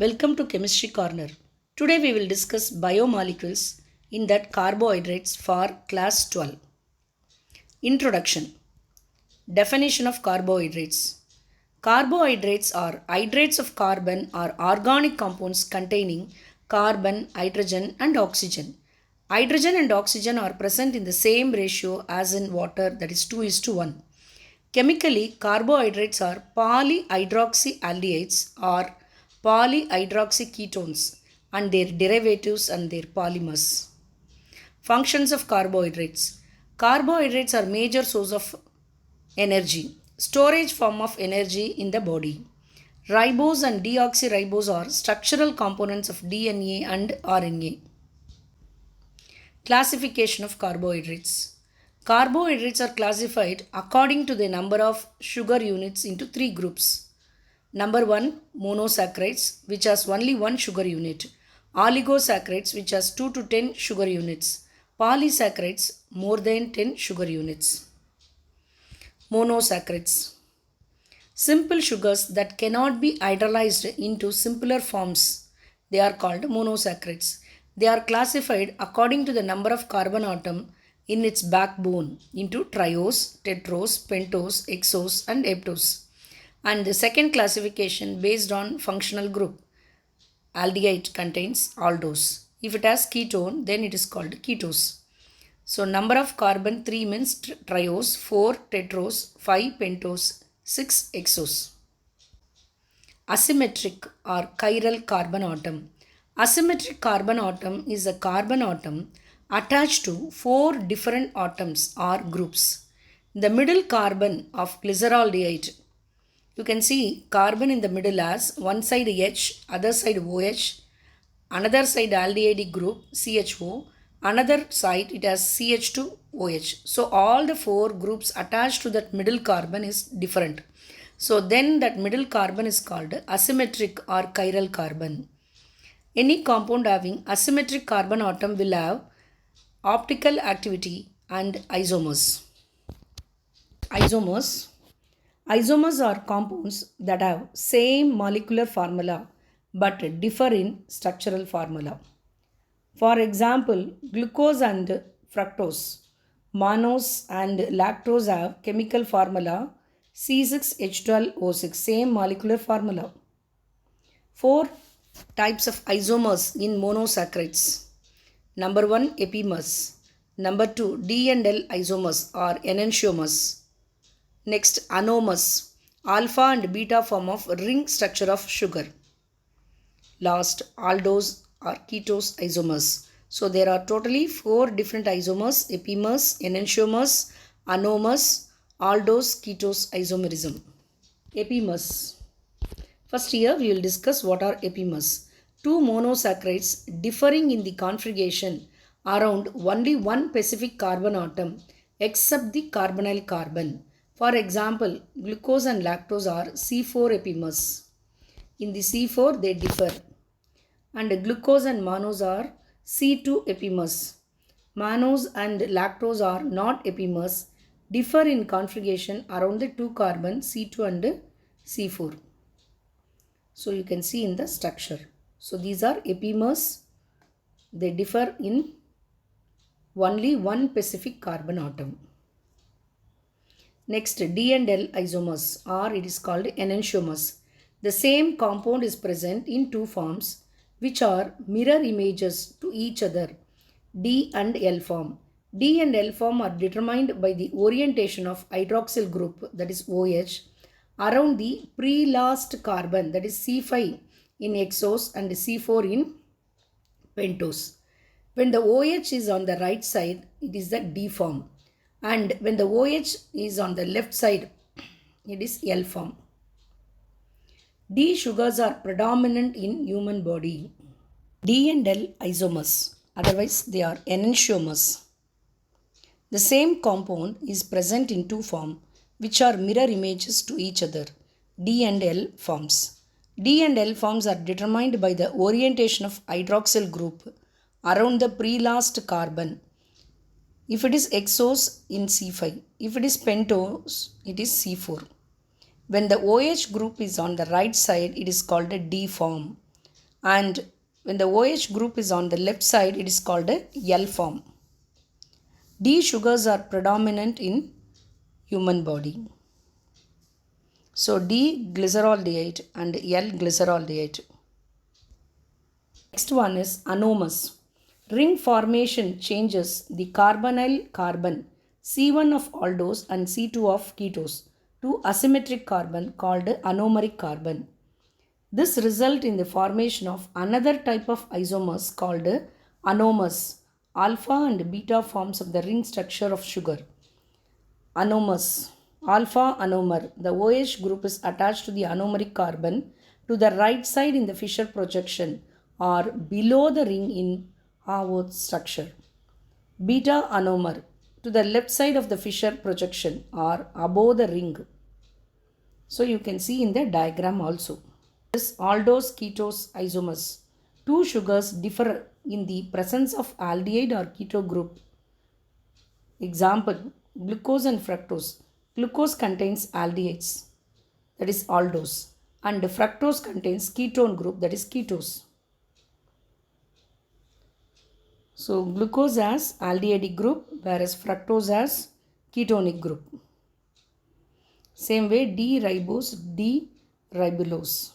Welcome to Chemistry Corner. Today we will discuss biomolecules, in that carbohydrates for class 12. Introduction. Definition of carbohydrates. Carbohydrates are hydrates of carbon or organic compounds containing carbon, hydrogen and oxygen. Hydrogen and oxygen are present in the same ratio as in water, that is 2:1. Chemically, carbohydrates are polyhydroxyaldehydes or polyhydroxyketones and their derivatives and their polymers. Functions of carbohydrates. Carbohydrates are major source of energy, storage form of energy in the body. Ribose and deoxyribose are structural components of DNA and RNA. Classification of carbohydrates. Carbohydrates are classified according to the number of sugar units into three groups. Number 1, monosaccharides, which has only one sugar unit. Oligosaccharides, which has 2 to 10 sugar units. Polysaccharides, more than 10 sugar units. Monosaccharides. Simple sugars that cannot be hydrolyzed into simpler forms. They are called monosaccharides. They are classified according to the number of carbon atom in its backbone into triose, tetrose, pentose, hexose and heptose. And the second classification based on functional group. Aldehyde contains aldose. If it has ketone, then it is called ketose. So number of carbon 3 means triose, 4 tetrose, 5 pentose, 6 hexose. Asymmetric or chiral carbon atom. Asymmetric carbon atom is a carbon atom attached to 4 different atoms or groups. The middle carbon of glyceraldehyde. You can see carbon in the middle as one side H, other side OH, another side aldehyde group CHO, another side it has CH2OH. So all the 4 groups attached to that middle carbon is different. So then that middle carbon is called asymmetric or chiral carbon. Any compound having asymmetric carbon atom will have optical activity and isomers. Isomers are compounds that have same molecular formula but differ in structural formula. For example, glucose and fructose, mannose and lactose have chemical formula C6H12O6, same molecular formula. 4 types of isomers in monosaccharides. Number 1, epimers. Number 2, D and L isomers or enantiomers. Next, anomers, alpha and beta form of ring structure of sugar. Last, aldose or ketose isomers. So there are totally 4 different isomers: epimers, enantiomers, anomers, aldose, ketose isomerism. Epimers. First here we will discuss what are epimers. 2 monosaccharides differing in the configuration around only one specific carbon atom except the carbonyl carbon. For example, glucose and lactose are C4 epimers. In the C4 they differ. And glucose and mannose are C2 epimers. Mannose and lactose are not epimers, differ in configuration around the 2 carbon C2 and C4. So you can see in the structure. So these are epimers. They differ in only one specific carbon atom. Next, D and L isomers, or it is called enantiomers. The same compound is present in 2 forms which are mirror images to each other, D and L form. D and L form are determined by the orientation of hydroxyl group, that is OH, around the pre-last carbon, that is C5 in hexose and C4 in pentose. When the OH is on the right side, it is the D form. And when the OH is on the left side, it is L form. D sugars are predominant in human body. D and L isomers, otherwise they are enantiomers. The same compound is present in 2 forms which are mirror images to each other, D and L forms. D and L forms are determined by the orientation of hydroxyl group around the pre-last carbon. If it is hexose in C5, if it is pentose, it is C4. When the OH group is on the right side, it is called a D form. And when the OH group is on the left side, it is called a L form. D sugars are predominant in human body. So D glyceraldehyde and L glyceraldehyde. Next one is anomers. Ring formation changes the carbonyl carbon C1 of aldose and C2 of ketose to asymmetric carbon called anomeric carbon. This results in the formation of another type of isomers called anomers, alpha and beta forms of the ring structure of sugar. Anomers. Alpha anomer. The OH group is attached to the anomeric carbon to the right side in the Fischer projection or below the ring in Haworth structure. Beta anomer to the left side of the Fischer projection or above the ring. So you can see in the diagram also. This aldose ketose isomers. Two sugars differ in the presence of aldehyde or keto group. Example, glucose and fructose. Glucose contains aldehydes, that is aldose, and fructose contains ketone group, that is ketose. So glucose has aldehydic group, whereas fructose has ketonic group. Same way, D-ribose, D-ribulose.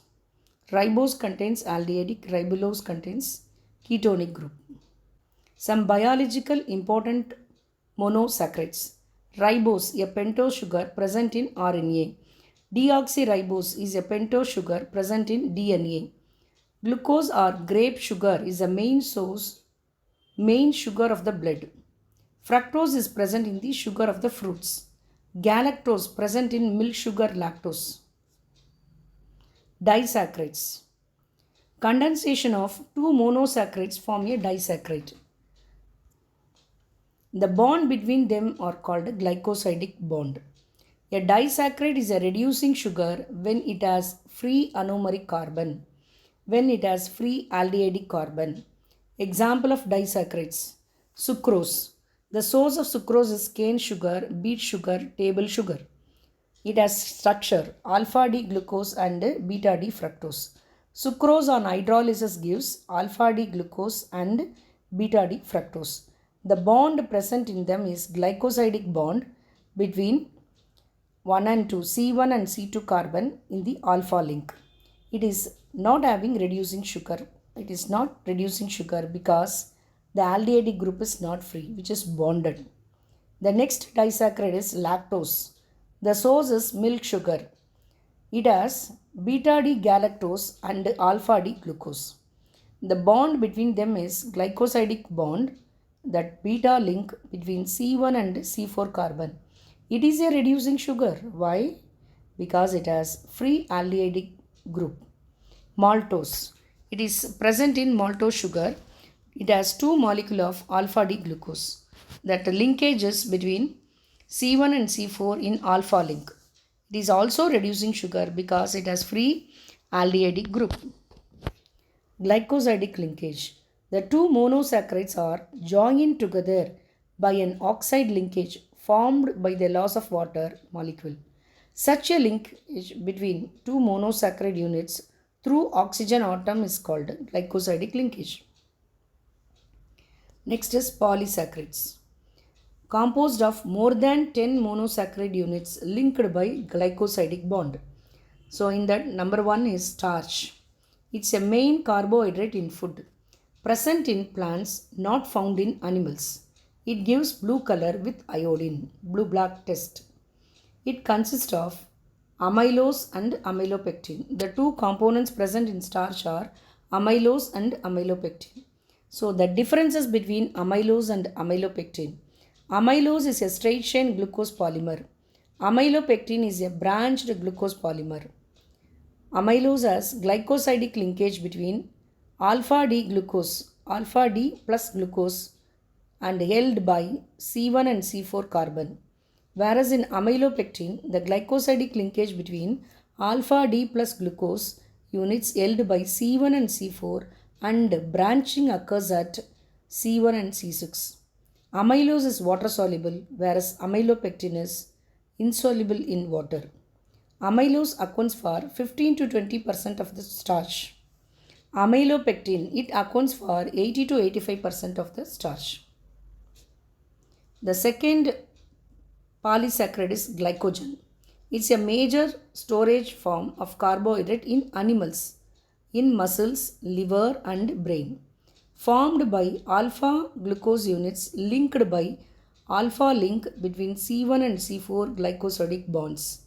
Ribose contains aldehydic, ribulose contains ketonic group. Some biological important monosaccharides. Ribose, a pentose sugar present in RNA. Deoxyribose is a pentose sugar present in DNA. Glucose or grape sugar is a main sugar of the blood. Fructose is present in the sugar of the fruits. Galactose present in milk sugar lactose. Disaccharides. Condensation of two monosaccharides form a disaccharide. The bond between them are called glycosidic bond. A disaccharide is a reducing sugar when it has free anomeric carbon, when it has free aldehydic carbon. Example of disaccharides. Sucrose. The source of sucrose is cane sugar, beet sugar, table sugar. It has structure alpha D glucose and beta D fructose. Sucrose on hydrolysis gives alpha D glucose and beta D fructose. The bond present in them is glycosidic bond between 1 and 2, C1 and C2 carbon in the alpha link. It is not having reducing sugar. It is not reducing sugar because the aldehydic group is not free, which is bonded. The next disaccharide is lactose. The source is milk sugar. It has beta D galactose and alpha D glucose. The bond between them is glycosidic bond, that beta link between C1 and C4 carbon. It is a reducing sugar. Why? Because it has free aldehydic group. Maltose. It is present in maltose sugar. It has two molecules of alpha D glucose. That linkage is between C1 and C4 in alpha link. It is also reducing sugar because it has free aldehydic group. Glycosidic linkage. The two monosaccharides are joined together by an oxide linkage formed by the loss of water molecule. Such a linkage between two monosaccharide units through oxygen atom is called glycosidic linkage. Next is polysaccharides. Composed of more than 10 monosaccharide units linked by glycosidic bond. So in that, number 1 is starch. It's a main carbohydrate in food, present in plants, not found in animals. It gives blue color with iodine, blue-black test. It consists of amylose and amylopectin. The two components present in starch are amylose and amylopectin. So the differences between amylose and amylopectin. Amylose is a straight chain glucose polymer. Amylopectin is a branched glucose polymer. Amylose has glycosidic linkage between alpha D glucose, alpha D plus glucose, and held by C1 and C4 carbon. Whereas in amylopectin, the glycosidic linkage between alpha D plus glucose units held by C1 and C4 and branching occurs at C1 and C6. Amylose is water soluble, whereas amylopectin is insoluble in water. Amylose accounts for 15 to 20% of the starch. Amylopectin, it accounts for 80 to 85% of the starch. The second polysaccharide is glycogen. It's a major storage form of carbohydrate in animals, in muscles, liver, and brain. Formed by alpha glucose units linked by alpha link between C1 and C4 glycosidic bonds.